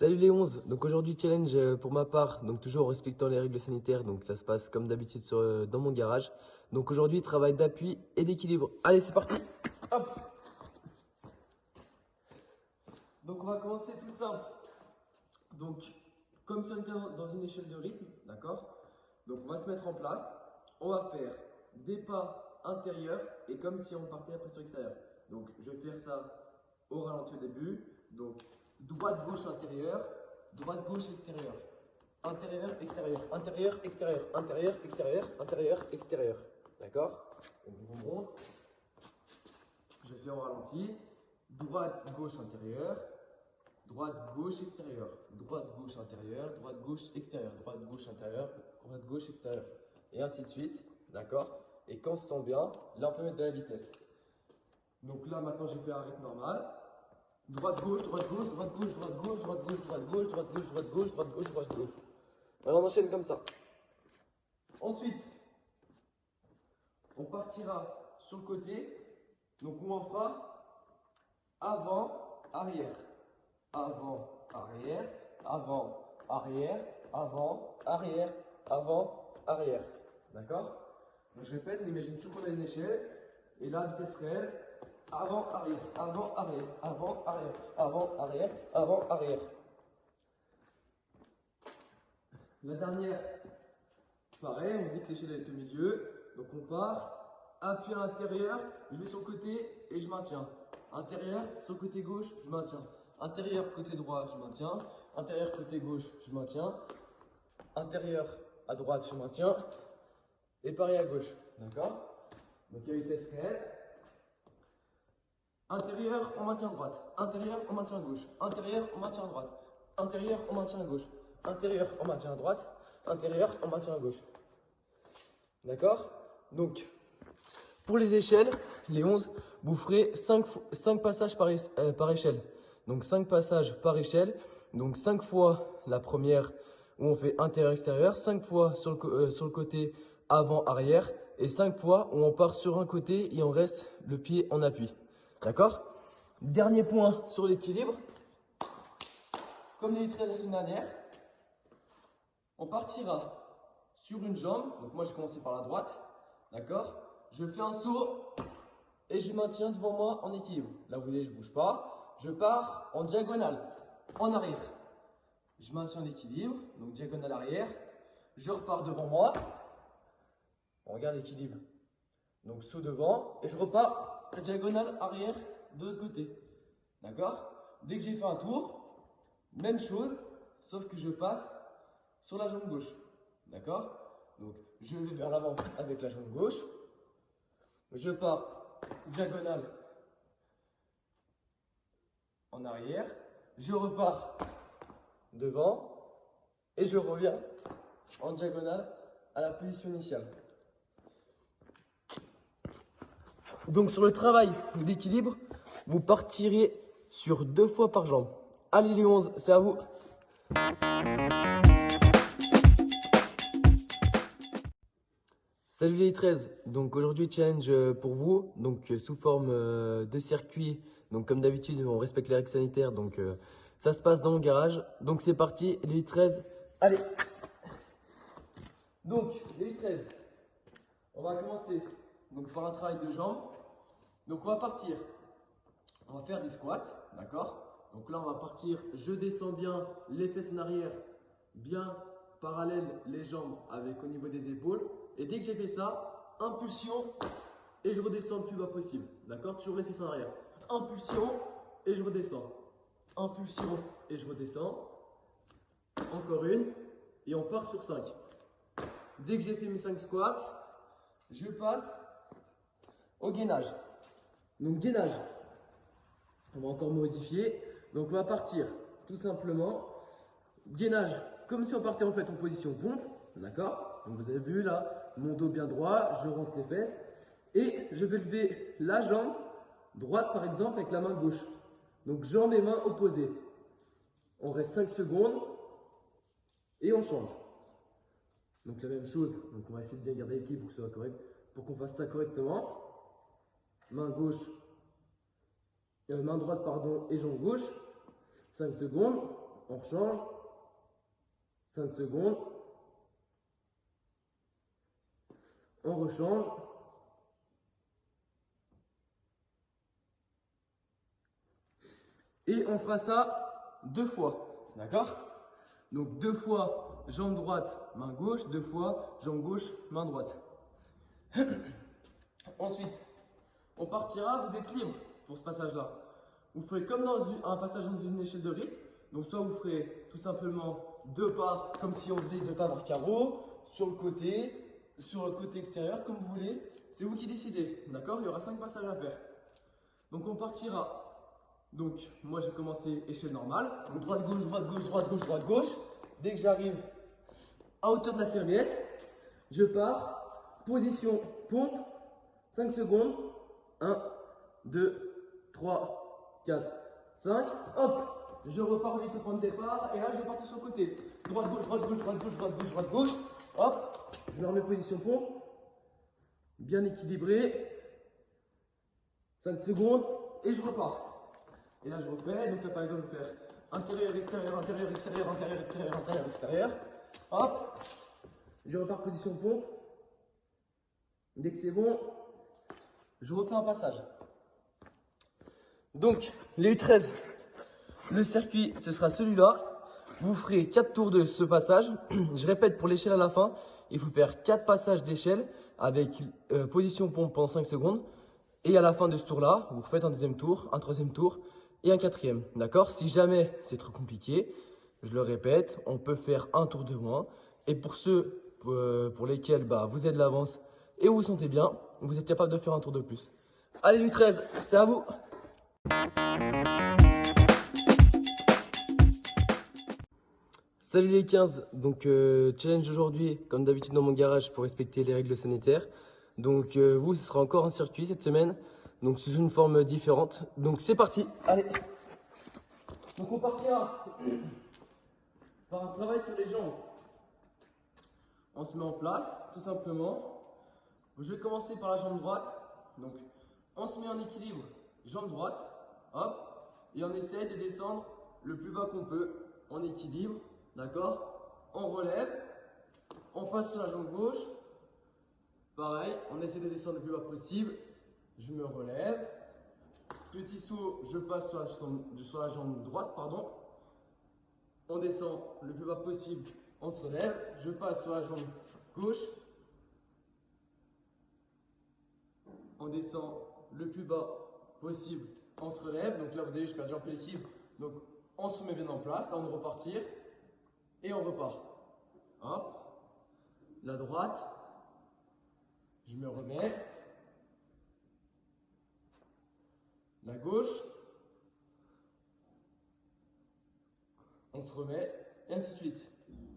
Salut les 11, donc aujourd'hui challenge pour ma part, donc toujours en respectant les règles sanitaires, donc ça se passe comme d'habitude dans mon garage. Donc aujourd'hui travail d'appui et d'équilibre. Allez c'est parti. Hop. Donc on va commencer tout simple. Donc comme si on était dans une échelle de rythme, d'accord. Donc on va se mettre en place, on va faire des pas intérieurs et comme si on partait après sur l'extérieur. Donc je vais faire ça au ralenti au début, donc droite gauche intérieur, droite gauche extérieur. Intérieur, extérieur, intérieur, extérieur, intérieur, extérieur, intérieur, extérieur. D'accord? Donc on monte. Je fais en ralenti. Droite, gauche, intérieur. Droite, gauche, extérieur. Droite, gauche, intérieur. Droite, gauche, extérieur. Droite, gauche, intérieur. Droite, gauche, extérieur. Et ainsi de suite. D'accord? Et quand on se sent bien, là on peut mettre de la vitesse. Donc là maintenant j'ai fait un rythme normal. Droite, gauche, droite, gauche, droite, gauche, droite, gauche, droite, gauche, droite, gauche, droite, gauche, droite, gauche, droite, gauche, droite, gauche. Alors on enchaîne comme ça. Ensuite, on partira sur le côté. Donc on en fera avant, arrière. Avant, arrière, avant, arrière, avant, arrière, avant, arrière. D'accord? Donc je répète, on imagine toujours qu'on a une échelle. Et là, vitesse réelle. Avant, arrière, avant, arrière, avant, arrière, avant, arrière, avant, arrière. La dernière, pareil, on dit que l'échelle est au milieu. Donc on part, appui à l'intérieur, je vais sur le côté et je maintiens. Intérieur, sur le côté gauche, je maintiens. Intérieur, côté droit, je maintiens. Intérieur, côté gauche, je maintiens. Intérieur, à droite, je maintiens. Et pareil à gauche. D'accord? Donc il y a vitesse réelle. Intérieur, on maintient droite. Intérieur, on maintient gauche. Intérieur, on maintient droite. Intérieur, on maintient gauche. Intérieur, on maintient droite. Intérieur, on maintient gauche. D'accord? Donc, pour les échelles, les 11, vous ferez 5 passages par échelle. Donc 5 passages par échelle. Donc 5 fois la première où on fait intérieur-extérieur. 5 fois sur le côté avant-arrière. Et 5 fois où on part sur un côté et on reste le pied en appui. D'accord? Dernier point sur l'équilibre. Comme les 13 la semaine dernière, on partira sur une jambe. Donc moi, je commence par la droite. D'accord? Je fais un saut et je maintiens devant moi en équilibre. Là, vous voyez, je ne bouge pas. Je pars en diagonale, en arrière. Je maintiens l'équilibre, donc diagonale arrière. Je repars devant moi. On regarde l'équilibre. Donc saut devant et je repars diagonale arrière de l'autre côté. D'accord? Dès que j'ai fait un tour, même chose, sauf que je passe sur la jambe gauche. D'accord? Donc je vais vers l'avant avec la jambe gauche. Je pars diagonale en arrière. Je repars devant et je reviens en diagonale à la position initiale. Donc sur le travail d'équilibre, vous partirez sur 2 fois par jambe. Allez les 11, c'est à vous. Salut les 13, donc aujourd'hui challenge pour vous, donc sous forme de circuit, donc comme d'habitude on respecte les règles sanitaires, donc ça se passe dans mon garage, donc c'est parti, les 13, allez. Donc les 13, on va commencer donc par un travail de jambes, donc on va partir, on va faire des squats, d'accord? Donc là on va partir, je descends bien les fesses en arrière, bien parallèle les jambes avec au niveau des épaules. Et dès que j'ai fait ça, impulsion et je redescends le plus bas possible. D'accord? Toujours les fesses en arrière. Impulsion et je redescends. Impulsion et je redescends. Encore une. Et on part sur 5. Dès que j'ai fait mes 5 squats, je passe au gainage. Donc gainage. On va encore modifier. Donc on va partir tout simplement. Gainage, comme si on partait en fait en position pompe. D'accord? Donc vous avez vu là, mon dos bien droit, je rentre les fesses. Et je vais lever la jambe droite par exemple avec la main gauche. Donc jambes et mains opposées. On reste 5 secondes et on change. Donc la même chose, donc on va essayer de bien garder l'équilibre pour que ce soit correct, pour qu'on fasse ça correctement. Main droite pardon et jambe gauche. 5 secondes. on change. 5 secondes. On rechange. Et on fera ça 2 fois. D'accord? Donc 2 fois jambe droite, main gauche. 2 fois jambe gauche, main droite. Ensuite, on partira, vous êtes libre pour ce passage-là. Vous ferez comme dans un passage dans une échelle de rythme. Donc soit vous ferez tout simplement 2 pas, comme si on faisait 2 pas par carreau, sur le côté extérieur, comme vous voulez. C'est vous qui décidez, d'accord? Il y aura 5 passages à faire. Donc on partira. Donc moi j'ai commencé échelle normale. Donc droite, gauche, droite, gauche, droite, gauche, droite, gauche. Dès que j'arrive à hauteur de la serviette, je pars. Position pompe. 5 secondes. 1, 2, 3, 4, 5. Hop! Je repars vite au point de départ. Et là, je vais partir sur le côté. Droite, gauche, droite, gauche, droite, gauche, droite, gauche, droite, gauche. Hop! Je me remets position pompe. Bien équilibré. 5 secondes. Et je repars. Et là, je refais. Donc là, par exemple, je vais faire intérieur, extérieur, intérieur, extérieur, intérieur, extérieur, intérieur, extérieur. Hop! Je repars position pompe. Dès que c'est bon, je refais un passage. Donc, les U13, le circuit, ce sera celui-là. Vous ferez 4 tours de ce passage. Je répète, pour l'échelle à la fin, il faut faire 4 passages d'échelle avec position pompe pendant 5 secondes. Et à la fin de ce tour-là, vous faites un deuxième tour, un troisième tour et un quatrième. D'accord? Si jamais c'est trop compliqué, je le répète, on peut faire un tour de moins. Et pour ceux pour lesquels vous êtes de l'avance et vous vous sentez bien, vous êtes capable de faire un tour de plus. Allez, U13, c'est à vous! Salut les 15, donc challenge aujourd'hui, comme d'habitude dans mon garage pour respecter les règles sanitaires. Donc vous, ce sera encore un circuit cette semaine, donc sous une forme différente. Donc c'est parti, allez. Donc on partira par un travail sur les jambes. On se met en place, tout simplement. Je vais commencer par la jambe droite. Donc on se met en équilibre, jambe droite, hop, et on essaie de descendre le plus bas qu'on peut, en équilibre. D'accord? On relève, on passe sur la jambe gauche. Pareil, on essaie de descendre le plus bas possible. Je me relève. Petit saut, je passe sur la jambe droite, pardon. On descend le plus bas possible, on se relève. Je passe sur la jambe gauche. On descend le plus bas possible, on se relève. Donc là, vous avez, je perds un peu l'équilibre. Donc on se remet bien en place, avant de repartir. Et on repart. Hop. La droite. Je me remets. La gauche. On se remet. Et ainsi de suite.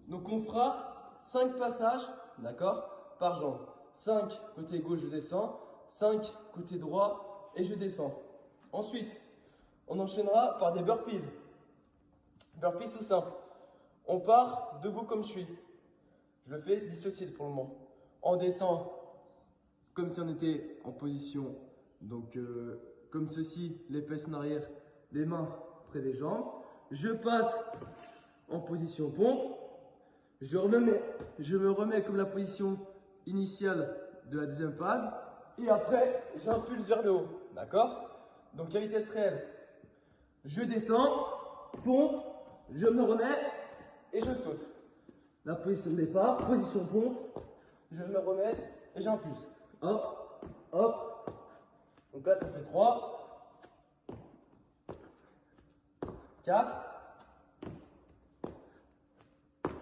Donc on fera 5 passages, d'accord, par jambe. 5 côté gauche, je descends. 5 côté droit et je descends. Ensuite, on enchaînera par des burpees. Burpees tout simple. On part debout comme je suis. Je le fais dissocié pour le moment. On descend comme si on était en position, donc comme ceci, les fesses en arrière, les mains près des jambes. Je passe en position pompe. Je me remets comme la position initiale de la deuxième phase. Et après, j'impulse vers le haut. D'accord? Donc à vitesse réelle. Je descends, pompe, je me remets. Et je saute. La position de départ, position pompe, je me remets et j'impulse. Hop, hop. Donc là, ça fait 3, 4,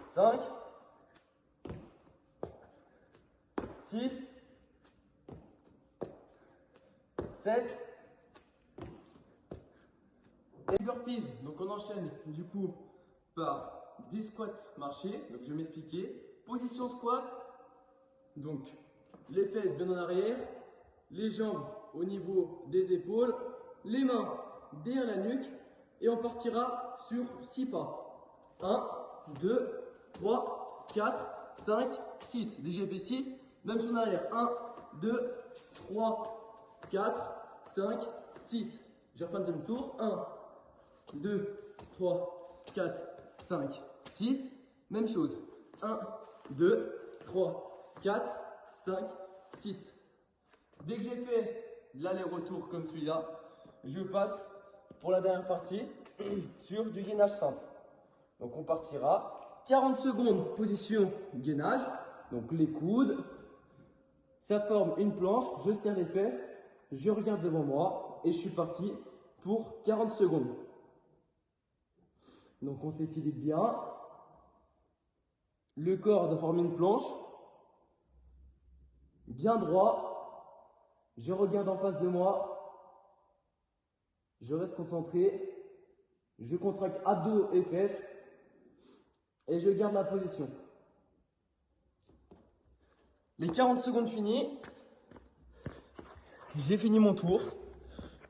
5, 6, 7. Et burpees. Donc on enchaîne du coup par des squats marchés, donc je vais m'expliquer. Position squat, donc les fesses bien en arrière, les jambes au niveau des épaules, les mains derrière la nuque et on partira sur 6 pas. 1, 2, 3, 4, 5, 6. Déjà j'ai fait 6, même sur l'arrière. 1, 2, 3, 4, 5, 6. Je refais un deuxième tour. 1, 2, 3, 4, 5, 6. Même chose. 1, 2, 3, 4, 5, 6. Dès que j'ai fait l'aller-retour comme celui-là, je passe pour la dernière partie sur du gainage simple. Donc on partira 40 secondes position gainage. Donc les coudes, ça forme une planche, je serre les fesses, je regarde devant moi et je suis parti pour 40 secondes. Donc on s'équilibre bien. Le corps doit former une planche, bien droit. Je regarde en face de moi, je reste concentré, je contracte abdos et fesses et je garde la position. Les 40 secondes finies, j'ai fini mon tour.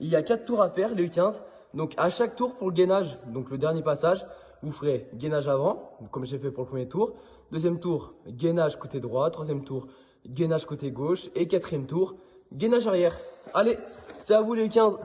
Il y a 4 tours à faire, les U15. Donc à chaque tour pour le gainage, donc le dernier passage, vous ferez gainage avant, comme j'ai fait pour le premier tour. Deuxième tour, gainage côté droit. Troisième tour, gainage côté gauche. Et quatrième tour, gainage arrière. Allez, c'est à vous les U15.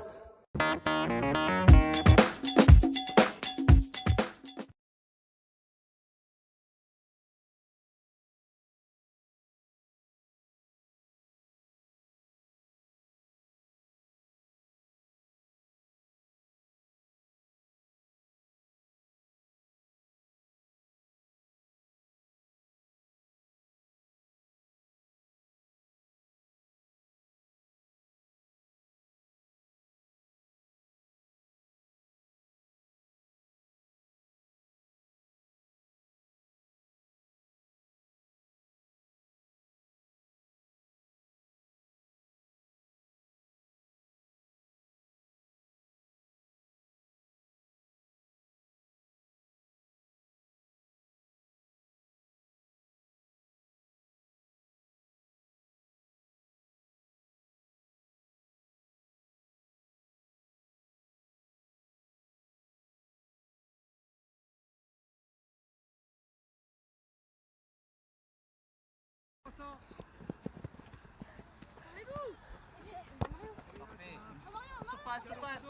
Surpasse.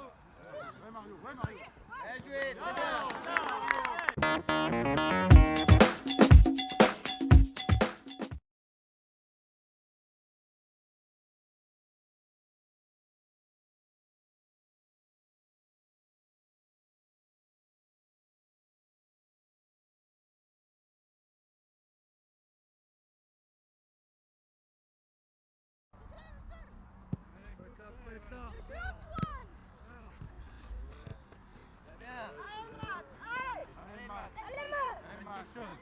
Ouais Mario. Bien joué, très bien. Allez,